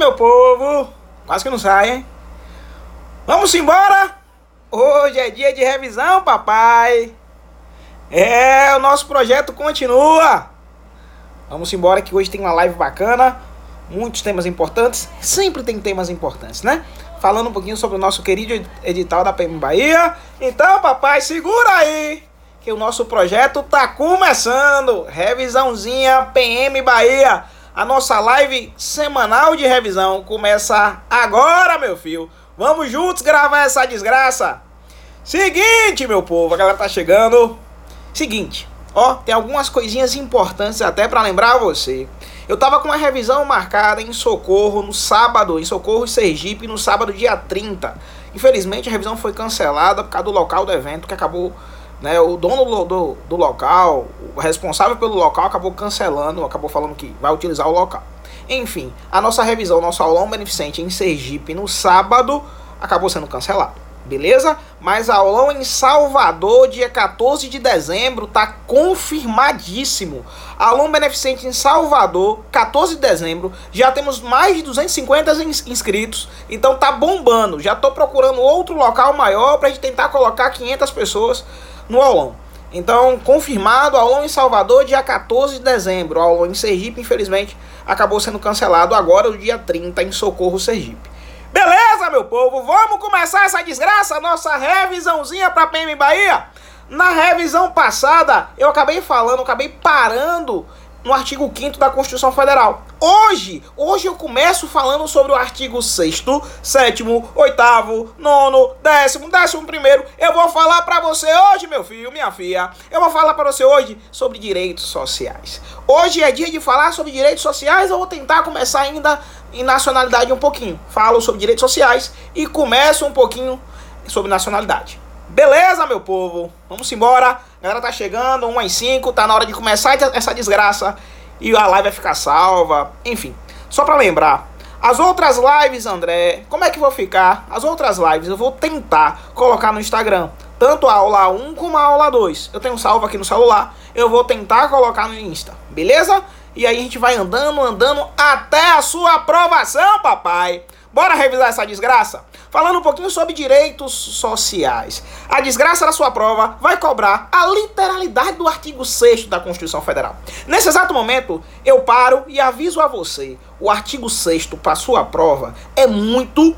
meu povo! Quase que não sai, hein? Vamos embora! Hoje é dia de revisão, papai! O nosso projeto continua! Vamos embora que hoje tem uma live bacana, muitos temas importantes, sempre tem temas importantes, né? Falando um pouquinho sobre o nosso querido edital da PM Bahia. Então, papai, segura aí, que o nosso projeto tá começando! Revisãozinha PM Bahia! A nossa live semanal de revisão começa agora, meu filho. Vamos juntos gravar essa desgraça. Seguinte, meu povo, a galera tá chegando. Seguinte, ó, tem algumas coisinhas importantes até pra lembrar você. Eu tava com uma revisão marcada em Socorro no sábado, em Socorro e Sergipe, no sábado dia 30. Infelizmente a revisão foi cancelada por causa do local do evento, que acabou... O dono do local, o responsável pelo local, acabou cancelando, acabou falando que vai utilizar o local. Enfim, a nossa revisão, nosso aulão beneficente em Sergipe no sábado, acabou sendo cancelado, beleza? Mas aulão em Salvador, dia 14 de dezembro, tá confirmadíssimo. Aulão beneficente em Salvador, 14 de dezembro, já temos mais de 250 inscritos, então tá bombando. Já tô procurando outro local maior pra gente tentar colocar 500 pessoas no aulão. Então, confirmado, aulão em Salvador, dia 14 de dezembro. Aulão em Sergipe, infelizmente, acabou sendo cancelado agora, no dia 30, em Socorro, Sergipe. Beleza, meu povo? Vamos começar essa desgraça, nossa revisãozinha pra PM Bahia? Na revisão passada, eu acabei parando no artigo 5º da Constituição Federal. Hoje eu começo falando sobre o artigo 6º, 7º, 8º, 9º, 10º, 11º. Eu vou falar pra você hoje, meu filho, minha filha. Eu vou falar pra você hoje sobre direitos sociais. Hoje é dia de falar sobre direitos sociais. Eu vou tentar começar ainda em nacionalidade um pouquinho. Falo sobre direitos sociais e começo um pouquinho sobre nacionalidade. Beleza, meu povo? Vamos embora. A galera tá chegando, 1h05, tá na hora de começar essa desgraça. E a live vai ficar salva. Enfim, só pra lembrar. As outras lives, André, como é que vou ficar? As outras lives eu vou tentar colocar no Instagram. Tanto a aula 1 como a aula 2. Eu tenho salvo aqui no celular. Eu vou tentar colocar no Insta. Beleza? E aí a gente vai andando até a sua aprovação, papai. Bora revisar essa desgraça? Falando um pouquinho sobre direitos sociais. A desgraça da sua prova vai cobrar a literalidade do artigo 6º da Constituição Federal. Nesse exato momento, eu paro e aviso a você. O artigo 6º para sua prova é muito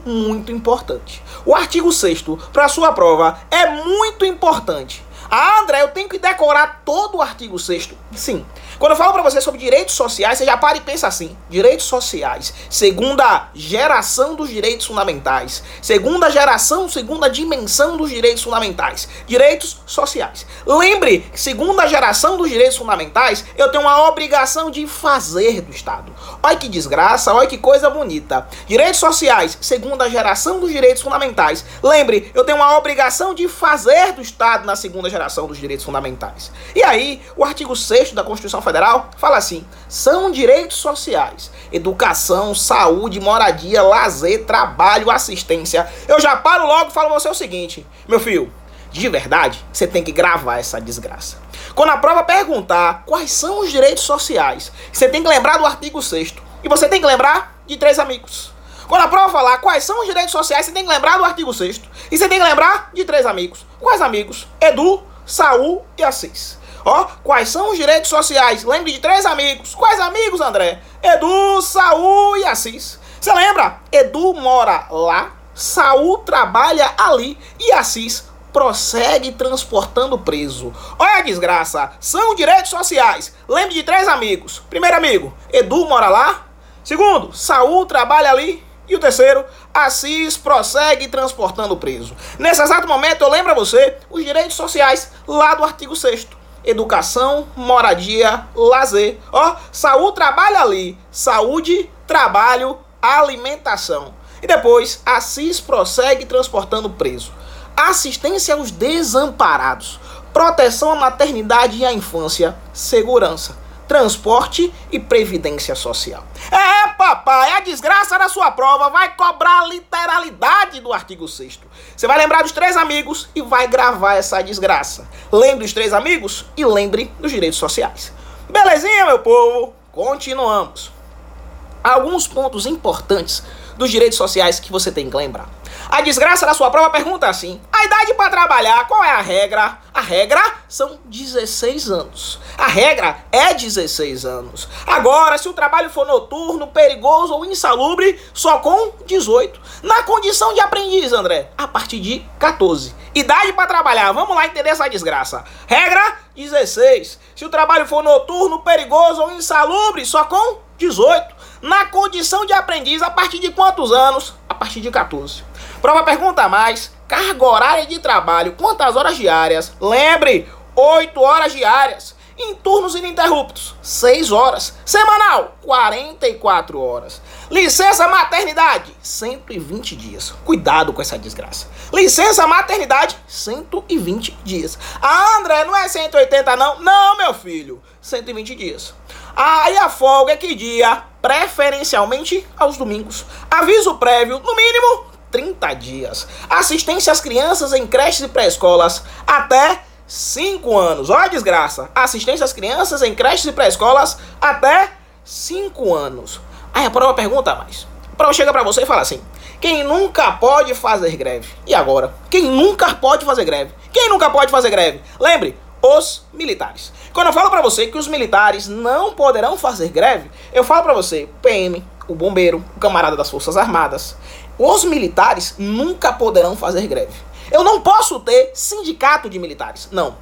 importante. O artigo 6º para sua prova é muito importante. Ah, André, eu tenho que decorar todo o artigo 6º? Sim. Quando eu falo pra você sobre direitos sociais, você já para e pensa assim. Direitos sociais, segunda geração dos direitos fundamentais. Segunda geração, segunda dimensão dos direitos fundamentais. Direitos sociais. Lembre que segunda geração dos direitos fundamentais, eu tenho uma obrigação de fazer do Estado. Olha que desgraça, olha que coisa bonita. Direitos sociais, segunda geração dos direitos fundamentais. Lembre, eu tenho uma obrigação de fazer do Estado na segunda geração dos direitos fundamentais. E aí, o artigo 6º da Constituição Federal fala assim: são direitos sociais, educação, saúde, moradia, lazer, trabalho, assistência. Eu já paro logo e falo você o seguinte, meu filho, de verdade, você tem que gravar essa desgraça. Quando a prova perguntar quais são os direitos sociais, você tem que lembrar do artigo 6º. E você tem que lembrar de 3 amigos. Quando a prova falar quais são os direitos sociais, você tem que lembrar do artigo 6º. E você tem que lembrar de 3 amigos. Quais amigos? Edu, Saul e Assis. Ó, quais são os direitos sociais? Lembre de 3 amigos. Quais amigos, André? Edu, Saul e Assis. Você lembra? Edu mora lá, Saul trabalha ali e Assis prossegue transportando preso. Olha a desgraça. São direitos sociais. Lembre de 3 amigos. Primeiro amigo, Edu mora lá. Segundo, Saul trabalha ali. E o terceiro, Assis prossegue transportando preso. Nesse exato momento, eu lembro a você os direitos sociais lá do artigo 6º. Educação, moradia, lazer. Ó, Saúl trabalha ali. Saúde, trabalho, alimentação. E depois, Assis prossegue transportando preso. Assistência aos desamparados. Proteção à maternidade e à infância. Segurança. Transporte e previdência social. Papai, a desgraça da sua prova vai cobrar a literalidade do artigo 6º. Você vai lembrar dos 3 amigos e vai gravar essa desgraça. Lembre dos 3 amigos e lembre dos direitos sociais. Belezinha, meu povo? Continuamos. alguns pontos importantes dos direitos sociais que você tem que lembrar. A desgraça da sua prova pergunta assim: a idade para trabalhar, qual é a regra? A regra são 16 anos. A regra é 16 anos. Agora, se o trabalho for noturno, perigoso ou insalubre, só com 18. Na condição de aprendiz, André, a partir de 14. Idade para trabalhar, vamos lá entender essa desgraça. Regra 16. Se o trabalho for noturno, perigoso ou insalubre, só com 18. Na condição de aprendiz, a partir de quantos anos? A partir de 14. Prova pergunta a mais. Carga horária de trabalho, quantas horas diárias? Lembre, 8 horas diárias. Em turnos ininterruptos, 6 horas. Semanal, 44 horas. Licença maternidade, 120 dias. Cuidado com essa desgraça. Licença maternidade, 120 dias. Ah, André, não é 180 não? Não, meu filho, 120 dias. Ah, e a folga é que dia? Preferencialmente aos domingos. Aviso prévio, no mínimo 30 dias. Assistência às crianças em creches e pré-escolas até 5 anos. Olha a desgraça. Assistência às crianças em creches e pré-escolas até 5 anos. Aí a prova pergunta mais. A prova chega pra você e fala assim: quem nunca pode fazer greve? E agora? Quem nunca pode fazer greve? Quem nunca pode fazer greve? Lembre, os militares. Quando eu falo pra você que os militares não poderão fazer greve, eu falo pra você, o PM, o bombeiro, o camarada das Forças Armadas, os militares nunca poderão fazer greve. Eu não posso ter sindicato de militares, não.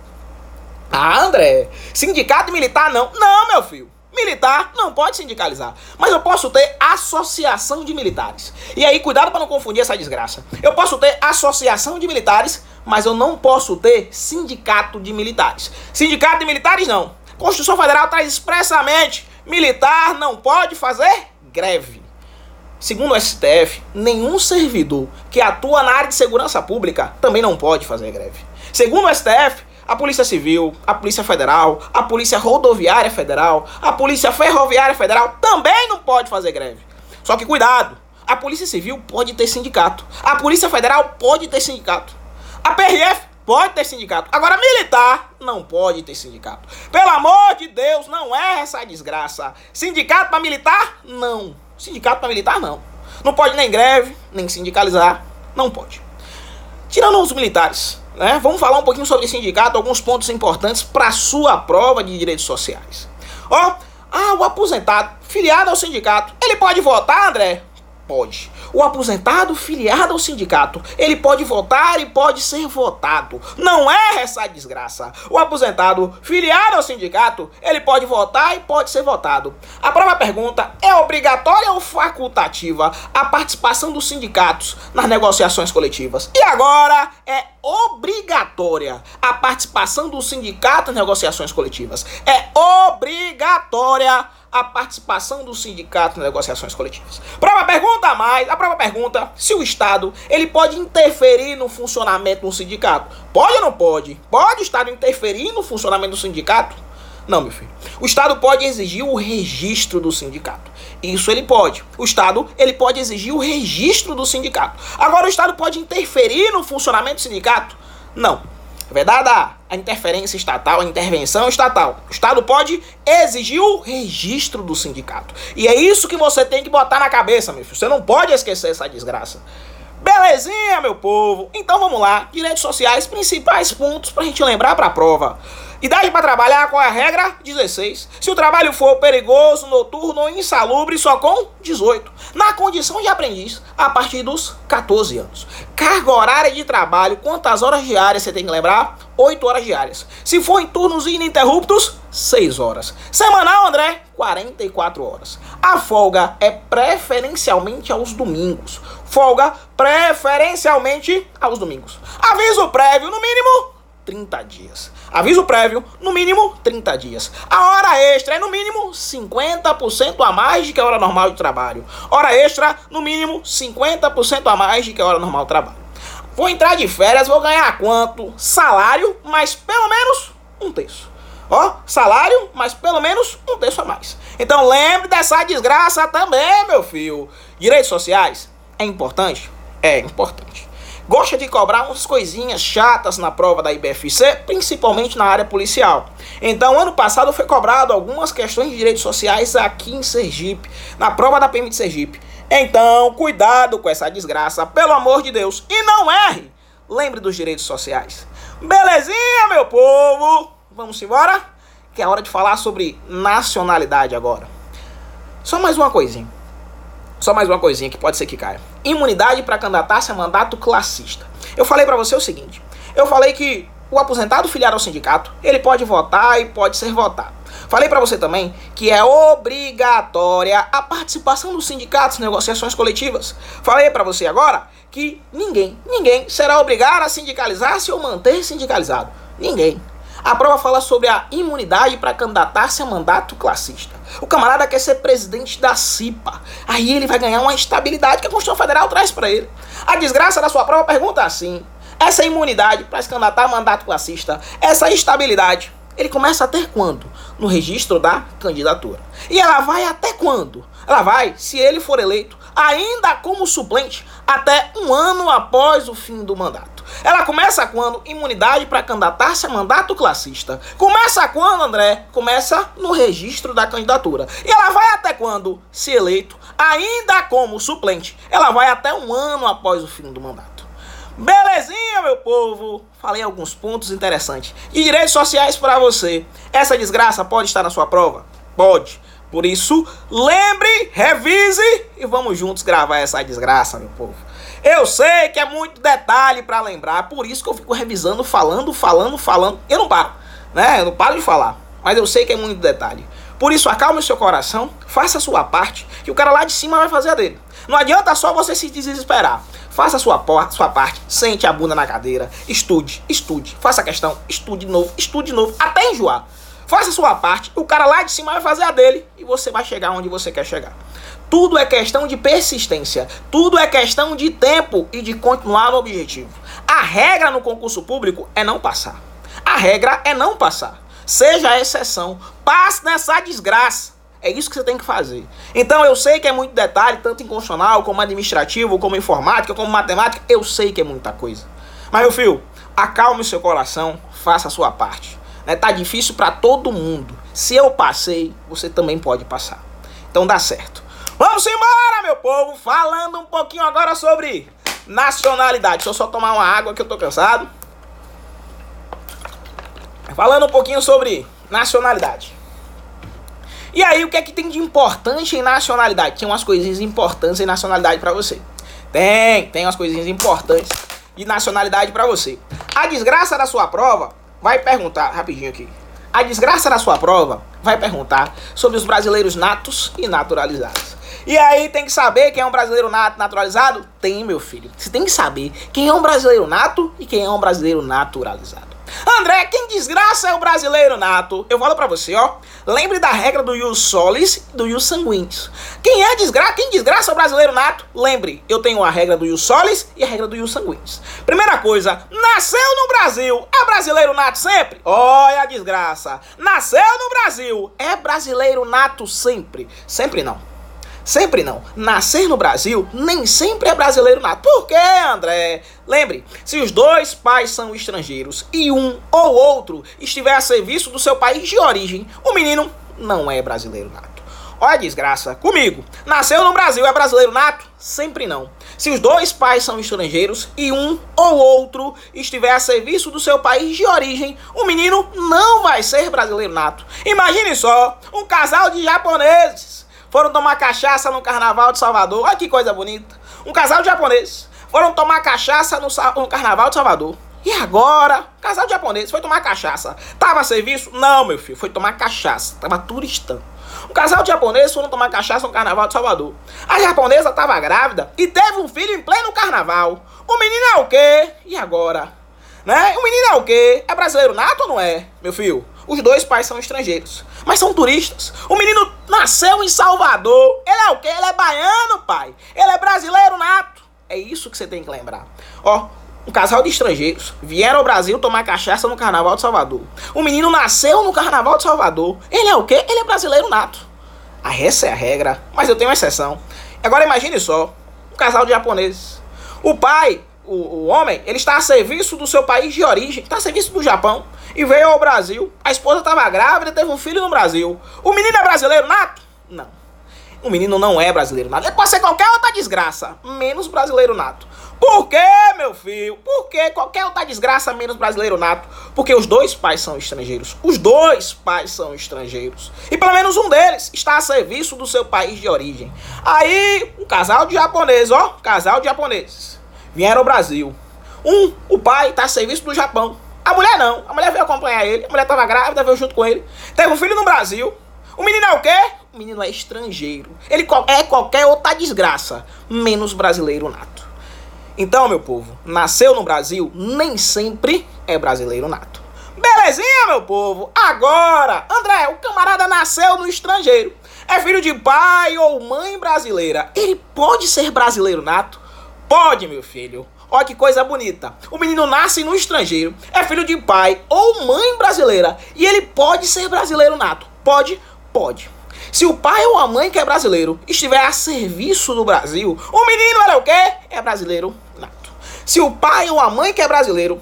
Ah, André, sindicato militar não. Não, meu filho. Militar não pode sindicalizar, mas eu posso ter associação de militares. E aí, cuidado para não confundir essa desgraça. Eu posso ter associação de militares, mas eu não posso ter sindicato de militares. Sindicato de militares não. Constituição Federal traz expressamente: militar não pode fazer greve. Segundo o STF, nenhum servidor que atua na área de segurança pública também não pode fazer greve. Segundo o STF, a Polícia Civil, a Polícia Federal, a Polícia Rodoviária Federal, a Polícia Ferroviária Federal também não pode fazer greve. Só que cuidado, a Polícia Civil pode ter sindicato, a Polícia Federal pode ter sindicato, a PRF pode ter sindicato. Agora, militar não pode ter sindicato. Pelo amor de Deus, não é essa desgraça. Sindicato para militar? Não. Sindicato para militar, não. Não pode nem greve, nem sindicalizar. Não pode. Tirando os militares, né? Vamos falar um pouquinho sobre sindicato, alguns pontos importantes para a sua prova de direitos sociais. O aposentado filiado ao sindicato, ele pode votar, André? Pode. O aposentado filiado ao sindicato, ele pode votar e pode ser votado. Não é essa desgraça. O aposentado filiado ao sindicato, ele pode votar e pode ser votado. A próxima pergunta: é obrigatória ou facultativa a participação dos sindicatos nas negociações coletivas? E agora é obrigatória a participação do sindicato nas negociações coletivas. É obrigatória a participação do sindicato nas negociações coletivas. Próxima pergunta a mais. A próxima pergunta: se o Estado ele pode interferir no funcionamento do sindicato? Pode ou não pode? Pode o Estado interferir no funcionamento do sindicato? Não, meu filho. O Estado pode exigir o registro do sindicato. Isso ele pode. O Estado ele pode exigir o registro do sindicato. Agora, o Estado pode interferir no funcionamento do sindicato? Não. É verdade, a interferência estatal, a intervenção estatal. O Estado pode exigir o registro do sindicato. E é isso que você tem que botar na cabeça, meu filho. Você não pode esquecer essa desgraça. Belezinha, meu povo? Então vamos lá. Direitos sociais, principais pontos pra gente lembrar pra prova. Idade para trabalhar, qual é a regra? 16. Se o trabalho for perigoso, noturno ou insalubre, só com 18. Na condição de aprendiz, a partir dos 14 anos. Carga horária de trabalho, quantas horas diárias você tem que lembrar? 8 horas diárias. Se for em turnos ininterruptos, 6 horas. Semanal, André, 44 horas. A folga é preferencialmente aos domingos. Folga preferencialmente aos domingos. Aviso prévio, no mínimo 30 dias. Aviso prévio, no mínimo 30 dias. A hora extra é no mínimo 50% a mais do que a hora normal de trabalho. Hora extra, no mínimo 50% a mais do que a hora normal de trabalho. Vou entrar de férias, vou ganhar quanto? Salário, mas pelo menos um terço. Salário, mas pelo menos um terço a mais. Então lembre dessa desgraça também, meu filho. Direitos sociais é importante? É importante. gosta de cobrar umas coisinhas chatas na prova da IBFC, principalmente na área policial. Então, ano passado foi cobrado algumas questões de direitos sociais aqui em Sergipe, na prova da PM de Sergipe. Então, cuidado com essa desgraça, pelo amor de Deus, e não erre! Lembre dos direitos sociais. Belezinha, meu povo? Vamos embora? Que é hora de falar sobre nacionalidade agora. Só mais uma coisinha que pode ser que caia. Imunidade para candidatar-se a mandato classista. Eu falei para você o seguinte. Eu falei que o aposentado filiado ao sindicato, ele pode votar e pode ser votado. Falei para você também que é obrigatória a participação dos sindicatos em negociações coletivas. Falei para você agora que ninguém será obrigado a sindicalizar-se ou manter sindicalizado. Ninguém. A prova fala sobre a imunidade para candidatar-se a mandato classista. O camarada quer ser presidente da CIPA. Aí ele vai ganhar uma estabilidade que a Constituição Federal traz para ele. A desgraça da sua prova pergunta assim: essa imunidade para se candidatar a mandato classista, essa estabilidade, ele começa a ter quando? No registro da candidatura. E ela vai até quando? Ela vai, se ele for eleito, ainda como suplente, até 1 ano após o fim do mandato. Ela começa quando? Imunidade para candidatar-se a mandato classista. Começa quando, André? Começa no registro da candidatura. E ela vai até quando? Se eleito, ainda como suplente. Ela vai até 1 ano após o fim do mandato. Belezinha, meu povo? Falei alguns pontos interessantes. E direitos sociais para você. Essa desgraça pode estar na sua prova? Pode. Por isso, lembre, revise e vamos juntos gravar essa desgraça, meu povo. Eu sei que é muito detalhe para lembrar, por isso que eu fico revisando, falando. Eu não paro, né? Eu não paro de falar, mas eu sei que é muito detalhe. Por isso, acalme o seu coração, faça a sua parte, que o cara lá de cima vai fazer a dele. Não adianta só você se desesperar. Faça a sua parte, sente a bunda na cadeira, estude, faça a questão, estude de novo, até enjoar. Faça a sua parte, o cara lá de cima vai fazer a dele e você vai chegar onde você quer chegar. Tudo é questão de persistência, tudo é questão de tempo e de continuar no objetivo. A regra no concurso público é não passar. A regra é não passar. Seja a exceção, passe nessa desgraça. É isso que você tem que fazer. Então eu sei que é muito detalhe, tanto em constitucional, como administrativo, como informática, como matemática. Eu sei que é muita coisa. Mas, meu filho, acalme o seu coração, faça a sua parte. Tá difícil para todo mundo. Se eu passei, você também pode passar. Então dá certo. Vamos embora, meu povo. Falando um pouquinho agora sobre nacionalidade. Deixa eu só tomar uma água que eu tô cansado. Falando um pouquinho sobre nacionalidade. E aí, o que é que tem de importante em nacionalidade? Tem umas coisinhas importantes em nacionalidade pra você. Tem umas coisinhas importantes de nacionalidade pra você. A desgraça da sua prova vai perguntar, rapidinho aqui. A desgraça da sua prova vai perguntar sobre os brasileiros natos e naturalizados. E aí tem que saber quem é um brasileiro nato naturalizado? Tem, meu filho. Você tem que saber quem é um brasileiro nato e quem é um brasileiro naturalizado. André, quem desgraça é o brasileiro nato? Eu falo pra você, ó. Lembre da regra do ius solis e do ius sanguinis. Quem desgraça é o brasileiro nato? Lembre, eu tenho a regra do ius solis e a regra do ius sanguinis. Primeira coisa, nasceu no Brasil, é brasileiro nato sempre? Olha a desgraça. Nasceu no Brasil, é brasileiro nato sempre? Sempre não. Sempre não. Nascer no Brasil nem sempre é brasileiro nato. Por quê, André? Lembre, se os dois pais são estrangeiros e um ou outro estiver a serviço do seu país de origem, o menino não é brasileiro nato. Olha a desgraça. Comigo. Nasceu no Brasil, é brasileiro nato? Sempre não. Se os dois pais são estrangeiros e um ou outro estiver a serviço do seu país de origem, o menino não vai ser brasileiro nato. Imagine só, um casal de japoneses foram tomar cachaça no Carnaval de Salvador. Olha que coisa bonita. Um casal de japoneses foram tomar cachaça no Carnaval de Salvador. E agora, casal de japoneses foi tomar cachaça. Tava a serviço? Não, meu filho, foi tomar cachaça. Tava turistando. Um casal de japoneses foram tomar cachaça no Carnaval de Salvador. A japonesa tava grávida e teve um filho em pleno carnaval. O menino é o quê? E agora? Né? O menino é o quê? É brasileiro nato ou não é, meu filho? Os dois pais são estrangeiros, mas são turistas. O menino nasceu em Salvador. Ele é o quê? Ele é baiano, pai. Ele é brasileiro nato. É isso que você tem que lembrar. Ó, um casal de estrangeiros vieram ao Brasil tomar cachaça no Carnaval de Salvador. O menino nasceu no Carnaval de Salvador. Ele é o quê? Ele é brasileiro nato. Essa é a regra, mas eu tenho uma exceção. Agora imagine só, um casal de japoneses. O pai o homem, ele está a serviço do seu país de origem, está a serviço do Japão, e veio ao Brasil. A esposa estava grávida e teve um filho no Brasil. O menino é brasileiro nato? Não. O menino não é brasileiro nato. Ele pode ser qualquer outra desgraça, menos brasileiro nato. Por quê, meu filho? Por que qualquer outra desgraça menos brasileiro nato? Porque os dois pais são estrangeiros. Os dois pais são estrangeiros. E pelo menos um deles está a serviço do seu país de origem. Aí, um casal de japoneses, casal de japoneses, vieram ao Brasil. O pai está a serviço do Japão. A mulher não. A mulher veio acompanhar ele. A mulher estava grávida, veio junto com ele. Teve um filho no Brasil. O menino é o quê? O menino é estrangeiro. Ele é qualquer outra desgraça, menos brasileiro nato. Então, meu povo, nasceu no Brasil, nem sempre é brasileiro nato. Belezinha, meu povo? Agora, André, o camarada nasceu no estrangeiro. É filho de pai ou mãe brasileira. Ele pode ser brasileiro nato? Pode, meu filho. Olha que coisa bonita. O menino nasce no estrangeiro, é filho de pai ou mãe brasileira. E ele pode ser brasileiro nato. Pode? Pode. Se o pai ou a mãe que é brasileiro estiver a serviço do Brasil, o menino é o quê? É brasileiro nato. Se o pai ou a mãe que é brasileiro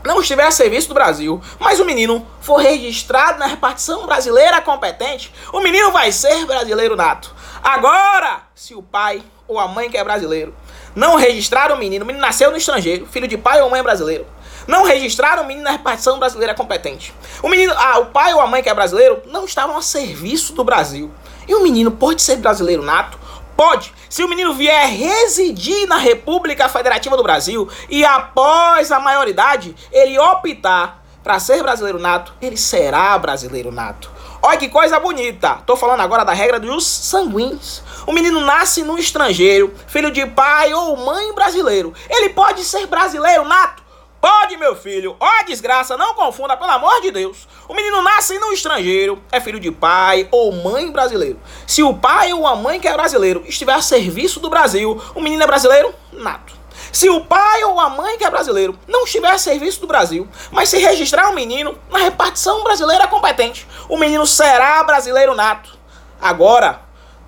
não estiver a serviço do Brasil, mas o menino for registrado na repartição brasileira competente, o menino vai ser brasileiro nato. Agora, se o pai ou a mãe que é brasileiro não registraram o menino nasceu no estrangeiro, filho de pai ou mãe brasileiro, não registraram o menino na repartição brasileira competente. O pai ou a mãe que é brasileiro não estavam a serviço do Brasil. E o menino pode ser brasileiro nato? Pode. Se o menino vier residir na República Federativa do Brasil e após a maioridade ele optar para ser brasileiro nato, ele será brasileiro nato. Olha que coisa bonita. Tô falando agora da regra dos sanguíneos. O menino nasce no estrangeiro, filho de pai ou mãe brasileiro. Ele pode ser brasileiro nato? Pode, meu filho. Ó a desgraça, não confunda, pelo amor de Deus. O menino nasce no estrangeiro, é filho de pai ou mãe brasileiro. Se o pai ou a mãe que é brasileiro estiver a serviço do Brasil, o menino é brasileiro nato. Se o pai ou a mãe que é brasileiro não estiver a serviço do Brasil, mas se registrar o menino na repartição brasileira competente, o menino será brasileiro nato. Agora,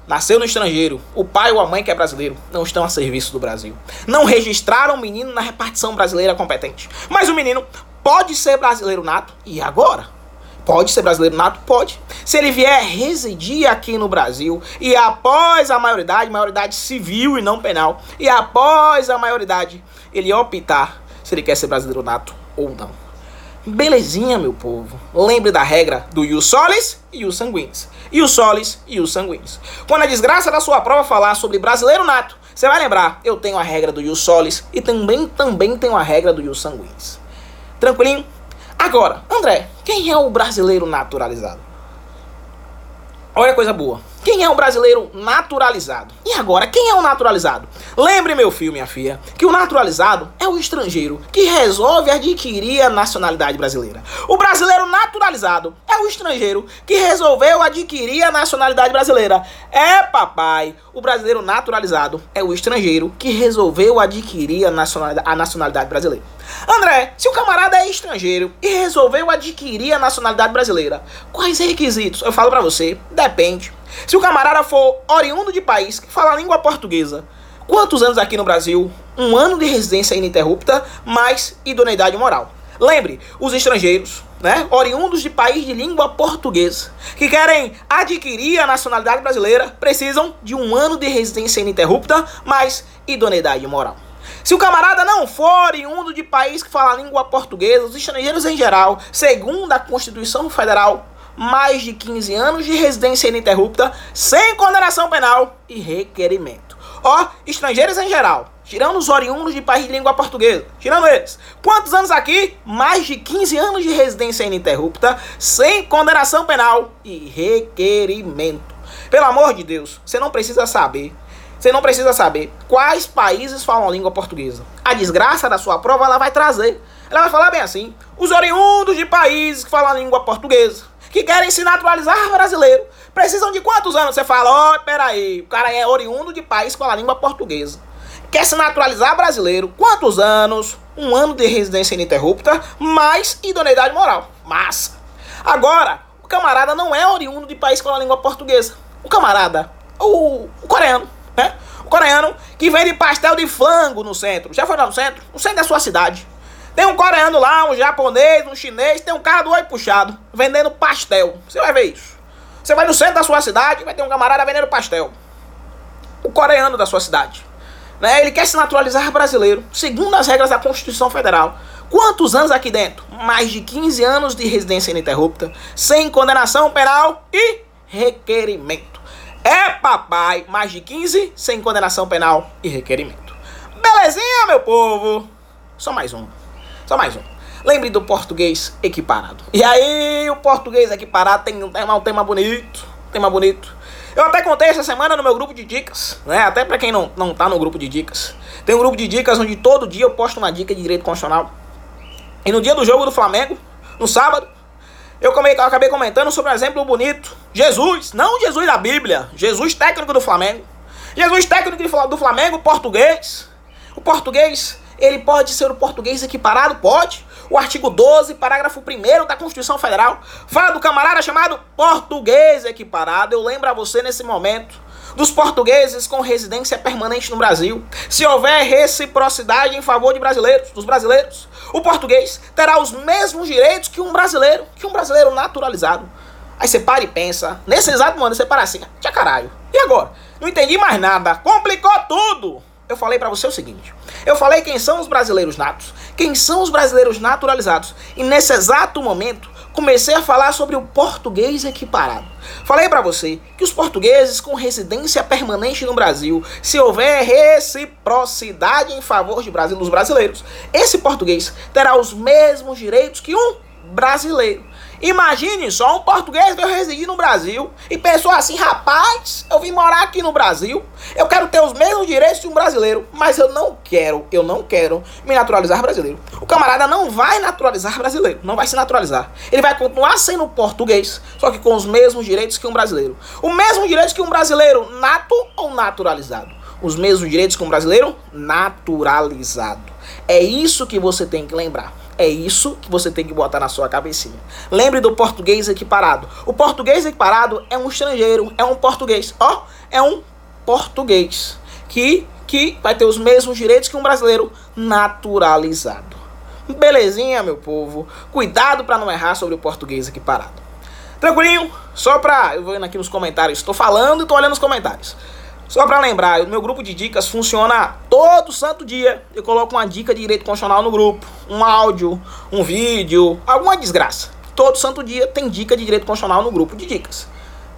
nasceu no estrangeiro, o pai ou a mãe que é brasileiro não estão a serviço do Brasil. Não registraram o menino na repartição brasileira competente. Mas o menino pode ser brasileiro nato. E agora? Pode ser brasileiro nato? Pode. Se ele vier residir aqui no Brasil e após a maioridade civil e não penal, e após a maioridade ele optar se ele quer ser brasileiro nato ou não. Belezinha, meu povo. Lembre da regra do ius solis e ius sanguinis. Ius solis e ius sanguinis. Quando a desgraça da sua prova falar sobre brasileiro nato, você vai lembrar, eu tenho a regra do ius solis e também tenho a regra do ius sanguinis. Tranquilinho? Agora, André, quem é o brasileiro naturalizado? Olha a coisa boa. Quem é o brasileiro naturalizado? E agora, quem é o naturalizado? Lembre, meu filho, minha filha, que o naturalizado é o estrangeiro que resolve adquirir a nacionalidade brasileira. O brasileiro naturalizado é o estrangeiro que resolveu adquirir a nacionalidade brasileira. É, papai, o brasileiro naturalizado é o estrangeiro que resolveu adquirir a nacionalidade brasileira. André, se o camarada é estrangeiro e resolveu adquirir a nacionalidade brasileira, quais requisitos? Eu falo pra você, depende. Se o camarada for oriundo de país que fala a língua portuguesa, quantos anos aqui no Brasil? 1 ano de residência ininterrupta, mais idoneidade moral. Lembre, os estrangeiros, oriundos de país de língua portuguesa, que querem adquirir a nacionalidade brasileira, precisam de 1 ano de residência ininterrupta, mais idoneidade moral. Se o camarada não for oriundo de país que fala a língua portuguesa, os estrangeiros em geral, segundo a Constituição Federal, mais de 15 anos de residência ininterrupta, sem condenação penal e requerimento. Estrangeiros em geral, tirando os oriundos de país de língua portuguesa, tirando eles. Quantos anos aqui? Mais de 15 anos de residência ininterrupta, sem condenação penal e requerimento. Pelo amor de Deus, você não precisa saber quais países falam a língua portuguesa. A desgraça da sua prova ela vai trazer. Ela vai falar bem assim: os oriundos de países que falam a língua portuguesa, que querem se naturalizar brasileiro, precisam de quantos anos? Você fala, peraí, o cara é oriundo de país com a língua portuguesa, quer se naturalizar brasileiro, quantos anos? 1 ano de residência ininterrupta, mais idoneidade moral. Massa! Agora, o camarada não é oriundo de país com a língua portuguesa. O camarada, o coreano, O coreano que vende pastel de flango no centro. Já foi lá no centro? No centro da sua cidade. Tem um coreano lá, um japonês, um chinês, tem um cara do olho puxado, vendendo pastel. Você vai ver isso. Você vai no centro da sua cidade, vai ter um camarada vendendo pastel. O coreano da sua cidade. Né? Ele quer se naturalizar brasileiro, segundo as regras da Constituição Federal. Quantos anos aqui dentro? Mais de 15 anos de residência ininterrupta, sem condenação penal e requerimento. É, papai, mais de 15, sem condenação penal e requerimento. Belezinha, meu povo? Só mais um. Lembre do português equiparado. E aí, o português equiparado tem um tema bonito. Eu até contei essa semana no meu grupo de dicas, né? Até pra quem não tá no grupo de dicas. Tem um grupo de dicas onde todo dia eu posto uma dica de direito constitucional. E no dia do jogo do Flamengo, no sábado, eu acabei comentando sobre um exemplo bonito. Jesus, não Jesus da Bíblia, Jesus técnico do Flamengo. Jesus técnico do Flamengo, português. O português, ele pode ser o português equiparado? Pode. O artigo 12, parágrafo 1º da Constituição Federal, fala do camarada chamado português equiparado. Eu lembro a você nesse momento dos portugueses com residência permanente no Brasil. Se houver reciprocidade em favor dos brasileiros, o português terá os mesmos direitos que um brasileiro naturalizado. Aí você para e pensa, nesse exato momento você para assim, tia caralho, e agora? Não entendi mais nada, complicou tudo. Eu falei pra você o seguinte, eu falei quem são os brasileiros natos, quem são os brasileiros naturalizados, e nesse exato momento comecei a falar sobre o português equiparado. Falei pra você que os portugueses com residência permanente no Brasil, se houver reciprocidade em favor dos brasileiros, esse português terá os mesmos direitos que um brasileiro. Imagine só, um português veio residir no Brasil e pensou assim, rapaz, eu vim morar aqui no Brasil, eu quero ter os mesmos direitos de um brasileiro, mas eu não quero me naturalizar brasileiro. O camarada não vai naturalizar brasileiro, não vai se naturalizar. Ele vai continuar sendo português, só que com os mesmos direitos que um brasileiro. O mesmo direito que um brasileiro nato ou naturalizado. Os mesmos direitos que um brasileiro naturalizado. É isso que você tem que lembrar. É isso que você tem que botar na sua cabecinha. Lembre do português equiparado. O português equiparado é um estrangeiro, é um português. É um português que vai ter os mesmos direitos que um brasileiro naturalizado. Belezinha, meu povo? Cuidado para não errar sobre o português equiparado. Tranquilinho? Eu vou indo aqui nos comentários. Estou falando e estou olhando os comentários. Só para lembrar, o meu grupo de dicas funciona todo santo dia. Eu coloco uma dica de direito constitucional no grupo, um áudio, um vídeo, alguma desgraça. Todo santo dia tem dica de direito constitucional no grupo de dicas.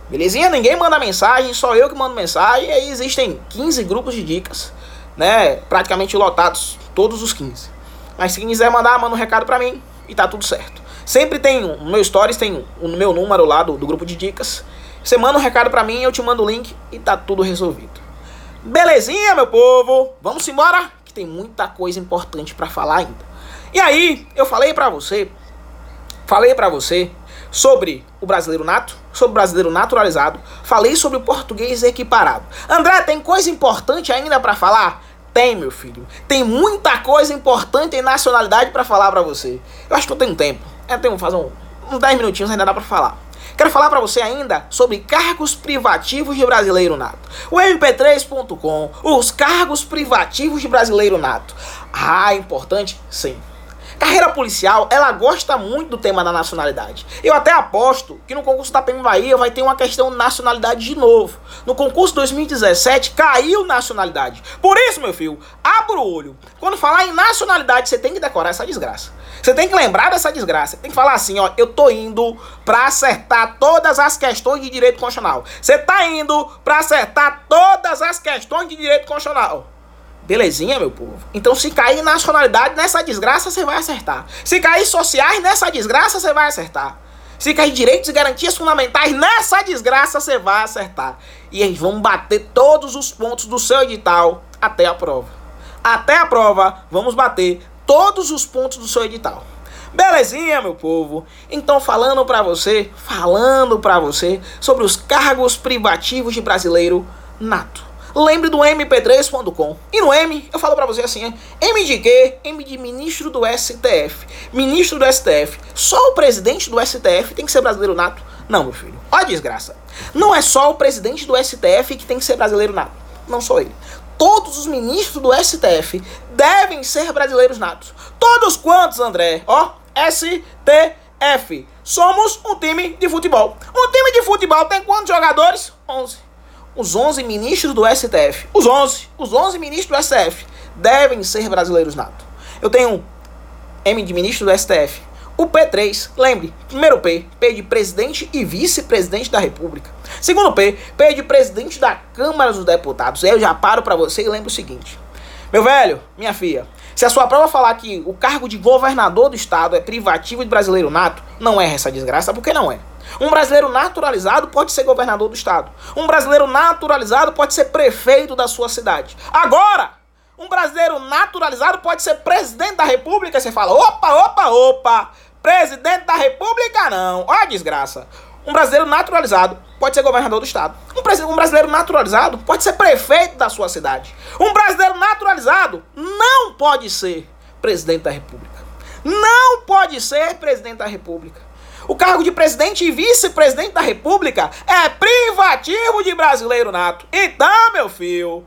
Belezinha? Ninguém manda mensagem, só eu que mando mensagem. E aí existem 15 grupos de dicas, né? Praticamente lotados, todos os 15. Mas se quiser mandar, manda um recado para mim e tá tudo certo. Sempre tem, no meu stories tem o meu número lá do grupo de dicas. Você manda um recado pra mim, eu te mando o link e tá tudo resolvido. Belezinha, meu povo? Vamos embora, que tem muita coisa importante pra falar ainda. E aí, eu falei pra você sobre o brasileiro nato, sobre o brasileiro naturalizado, falei sobre o português equiparado. André, tem coisa importante ainda pra falar? Tem, meu filho. Tem muita coisa importante em nacionalidade pra falar pra você. Eu acho que eu tenho tempo. Fazer uns 10 minutinhos ainda dá pra falar. Quero falar para você ainda sobre cargos privativos de brasileiro nato. O mp3.com, os cargos privativos de brasileiro nato. Importante? Sim. Carreira policial, ela gosta muito do tema da nacionalidade. Eu até aposto que no concurso da PM Bahia vai ter uma questão de nacionalidade de novo. No concurso 2017 caiu nacionalidade. Por isso, meu filho, abra o olho. Quando falar em nacionalidade, você tem que decorar essa desgraça. Você tem que lembrar dessa desgraça. Tem que falar assim, eu tô indo pra acertar todas as questões de direito constitucional. Você tá indo pra acertar todas as questões de direito constitucional. Belezinha, meu povo? Então, se cair nacionalidade nessa desgraça, você vai acertar. Se cair sociais nessa desgraça, você vai acertar. Se cair direitos e garantias fundamentais nessa desgraça, você vai acertar. E eles vão bater todos os pontos do seu edital até a prova. Até a prova, vamos bater todos os pontos do seu edital. Belezinha, meu povo? Então, falando pra você sobre os cargos privativos de brasileiro nato. Lembre do mp3.com. E no M, eu falo pra você assim, M de quê? M de ministro do STF. Ministro do STF. Só o presidente do STF tem que ser brasileiro nato? Não, meu filho. Ó a desgraça. Não é só o presidente do STF que tem que ser brasileiro nato. não sou ele. Todos os ministros do STF devem ser brasileiros natos. Todos quantos, André? Ó, STF. Somos um time de futebol. Um time de futebol tem quantos jogadores? 11. Os 11 ministros do STF. Os 11 ministros do STF devem ser brasileiros natos. Eu tenho M de ministro do STF. O P3, lembre, primeiro P de presidente e vice-presidente da República. Segundo P de presidente da Câmara dos Deputados. Aí eu já paro pra você e lembro o seguinte. Meu velho, minha filha, se a sua prova falar que o cargo de governador do estado é privativo de brasileiro nato, não é essa desgraça, porque não é. Um brasileiro naturalizado pode ser governador do estado. Um brasileiro naturalizado pode ser prefeito da sua cidade. Agora, um brasileiro naturalizado pode ser presidente da República. Você fala, opa, presidente da República não. Olha a desgraça. Um brasileiro naturalizado pode ser governador do estado. Um brasileiro naturalizado pode ser prefeito da sua cidade. Um brasileiro naturalizado não pode ser presidente da República. Não pode ser presidente da República. O cargo de presidente e vice-presidente da República é privativo de brasileiro nato. Então, meu filho,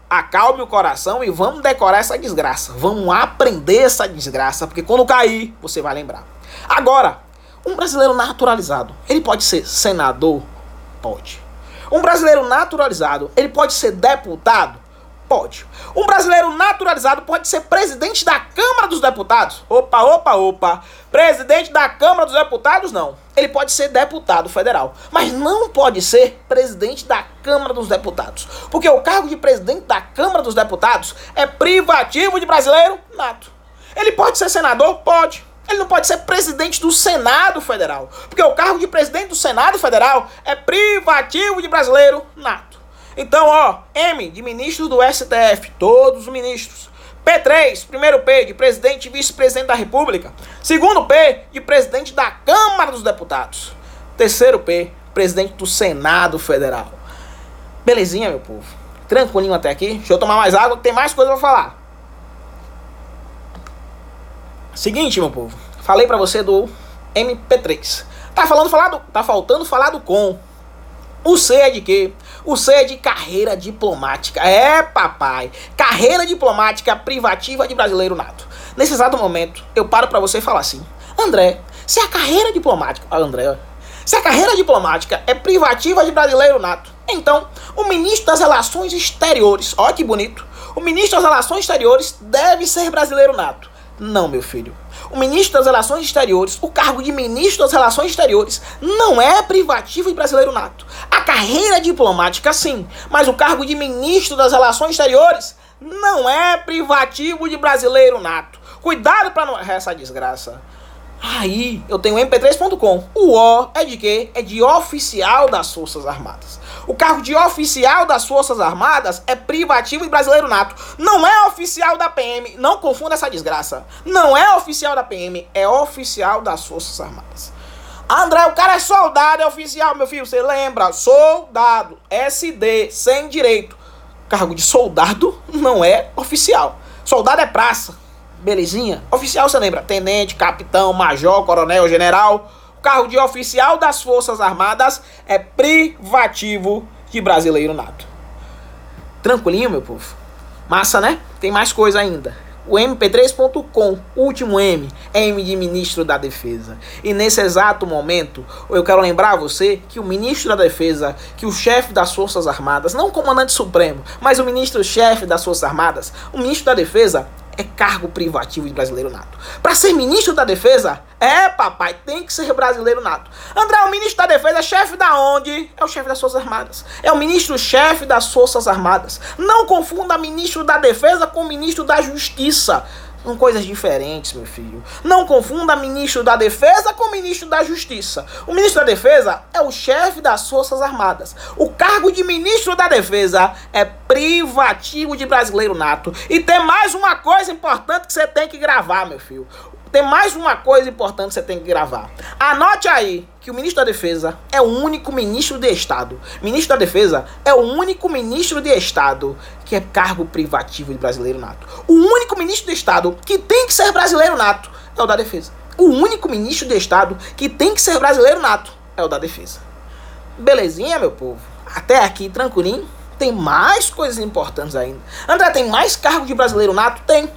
acalme o coração e vamos decorar essa desgraça. Vamos aprender essa desgraça, porque quando cair, você vai lembrar. Agora, um brasileiro naturalizado, ele pode ser senador? Pode. Um brasileiro naturalizado, ele pode ser deputado? Pode. Um brasileiro naturalizado pode ser presidente da Câmara dos Deputados? Opa. Presidente da Câmara dos Deputados, não. Ele pode ser deputado federal, mas não pode ser presidente da Câmara dos Deputados. Porque o cargo de presidente da Câmara dos Deputados é privativo de brasileiro nato. Ele pode ser senador? Pode. Ele não pode ser presidente do Senado Federal, porque o cargo de presidente do Senado Federal é privativo de brasileiro nato. Então, ó, M de ministro do STF, todos os ministros. P3, primeiro P de presidente e vice-presidente da República. Segundo P de presidente da Câmara dos Deputados. Terceiro P, presidente do Senado Federal. Belezinha, meu povo? Tranquilinho até aqui? Deixa eu tomar mais água que tem mais coisa pra falar. Seguinte, meu povo. Falei pra você do MP3. Tá faltando falar do com. O C é de quê? O C é de carreira diplomática. É, papai. Carreira diplomática privativa de brasileiro nato. Nesse exato momento, eu paro pra você e falo assim. André, se a carreira diplomática... se a carreira diplomática é privativa de brasileiro nato, então o ministro das Relações Exteriores, ó que bonito, o ministro das Relações Exteriores deve ser brasileiro nato. Não, meu filho. O ministro das Relações Exteriores, o cargo de ministro das Relações Exteriores, não é privativo de brasileiro nato. A carreira diplomática, sim, mas o cargo de ministro das Relações Exteriores não é privativo de brasileiro nato. Cuidado para não errar essa desgraça. Aí, eu tenho mp3.com. O O é de quê? É de oficial das Forças Armadas. O cargo de oficial das Forças Armadas é privativo de brasileiro nato. Não é oficial da PM. Não confunda essa desgraça. Não é oficial da PM, é oficial das Forças Armadas. André, o cara é soldado, é oficial, meu filho. Você lembra? Soldado. SD, sem direito. Cargo de soldado não é oficial. Soldado é praça. Belezinha? Oficial, você lembra? Tenente, capitão, major, coronel, general. O cargo de oficial das Forças Armadas é privativo de brasileiro nato. Tranquilinho, meu povo? Massa, né? Tem mais coisa ainda. O mp3.com, último M, é M de ministro da Defesa. E nesse exato momento, eu quero lembrar a você que o ministro da Defesa, que o chefe das Forças Armadas, não o comandante supremo, mas o ministro-chefe das Forças Armadas, o ministro da Defesa é cargo privativo de brasileiro nato. Para ser ministro da Defesa, papai, tem que ser brasileiro nato. André, o ministro da Defesa é chefe da onde? É o chefe das Forças Armadas. É o ministro-chefe das Forças Armadas. Não confunda ministro da Defesa com ministro da Justiça. São coisas diferentes, meu filho. Não confunda ministro da Defesa com ministro da Justiça. O ministro da Defesa é o chefe das Forças Armadas. O cargo de ministro da Defesa é privativo de brasileiro nato. E tem mais uma coisa importante que você tem que gravar, meu filho. Tem mais uma coisa importante que você tem que gravar. Anote aí que o ministro da Defesa é o único ministro de Estado. Ministro da Defesa é o único ministro de Estado que é cargo privativo de brasileiro nato. O único ministro de Estado que tem que ser brasileiro nato é o da Defesa. O único ministro de Estado que tem que ser brasileiro nato é o da Defesa. Belezinha, meu povo? Até aqui, tranquilinho? Tem mais coisas importantes ainda. André, tem mais cargos de brasileiro nato? Tem.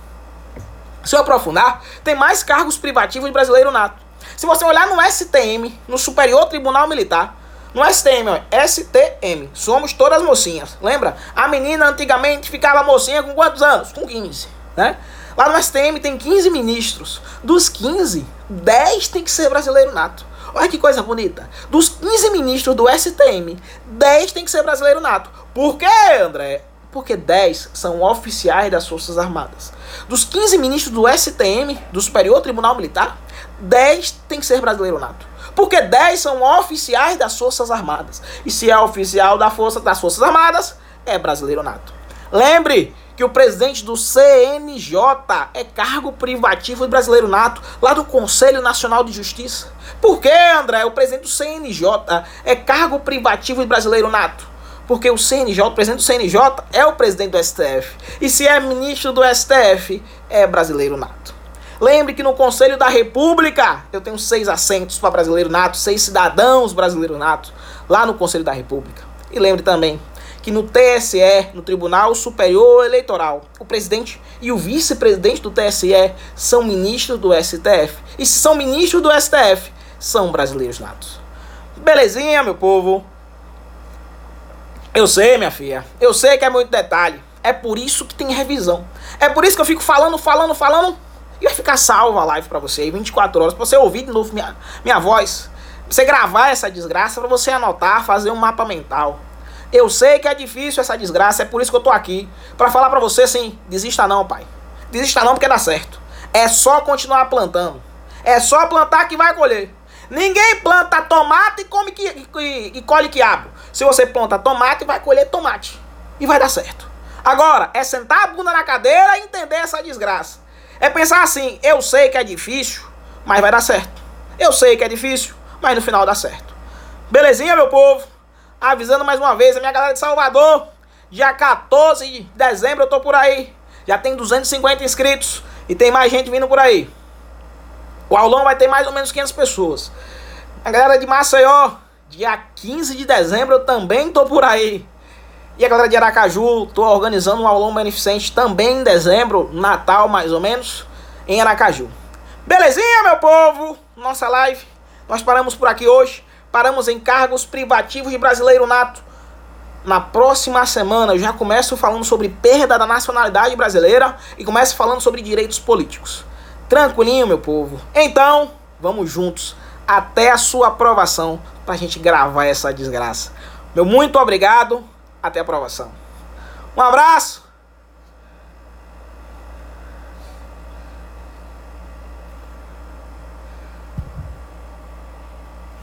Se eu aprofundar, tem mais cargos privativos de brasileiro nato. Se você olhar no STM, no Superior Tribunal Militar, no STM, ó, STM, somos todas mocinhas. Lembra? A menina antigamente ficava mocinha com quantos anos? Com 15, né? Lá no STM tem 15 ministros. Dos 15, 10 tem que ser brasileiro nato. Olha que coisa bonita. Dos 15 ministros do STM, 10 tem que ser brasileiro nato. Por quê, André? Porque 10 são oficiais das Forças Armadas. Dos 15 ministros do STM, do Superior Tribunal Militar, 10 tem que ser brasileiro nato. Porque 10 são oficiais das Forças Armadas. E se é oficial das Forças Armadas, é brasileiro nato. Lembre que o presidente do CNJ é cargo privativo de brasileiro nato, lá do Conselho Nacional de Justiça. Por que, André? O presidente do CNJ é cargo privativo de brasileiro nato. Porque o CNJ, o presidente do CNJ é o presidente do STF. E se é ministro do STF, é brasileiro nato. Lembre que no Conselho da República eu tenho 6 assentos para brasileiro nato, 6 cidadãos brasileiro nato, lá no Conselho da República. E lembre também que no TSE, no Tribunal Superior Eleitoral, o presidente e o vice-presidente do TSE são ministros do STF. E se são ministros do STF, são brasileiros natos. Belezinha, meu povo? Eu sei, minha filha. Eu sei que é muito detalhe. É por isso que tem revisão. É por isso que eu fico falando. E vai ficar salva a live pra você, 24 horas, pra você ouvir de novo minha voz. Pra você gravar essa desgraça, pra você anotar, fazer um mapa mental. Eu sei que é difícil essa desgraça, é por isso que eu tô aqui. Pra falar pra você assim, desista não, pai. Desista não porque dá certo. É só continuar plantando. É só plantar que vai colher. Ninguém planta tomate e colhe quiabo. Se você planta tomate, vai colher tomate. E vai dar certo. Agora, é sentar a bunda na cadeira e entender essa desgraça. É pensar assim, eu sei que é difícil, mas vai dar certo. Eu sei que é difícil, mas no final dá certo. Belezinha, meu povo? Avisando mais uma vez a minha galera de Salvador. Dia 14 de dezembro eu tô por aí. Já tem 250 inscritos e tem mais gente vindo por aí. O aulão vai ter mais ou menos 500 pessoas. A galera de Maceió, dia 15 de dezembro eu também tô por aí. E a galera de Aracaju, tô organizando um aulão beneficente também em dezembro, Natal mais ou menos, em Aracaju. Belezinha, meu povo? Nossa live, nós paramos por aqui hoje. Paramos em cargos privativos de brasileiro nato. Na próxima semana eu já começo falando sobre perda da nacionalidade brasileira e começo falando sobre direitos políticos. Tranquilinho, meu povo? Então, vamos juntos até a sua aprovação pra gente gravar essa desgraça. Meu muito obrigado, até a aprovação. Um abraço!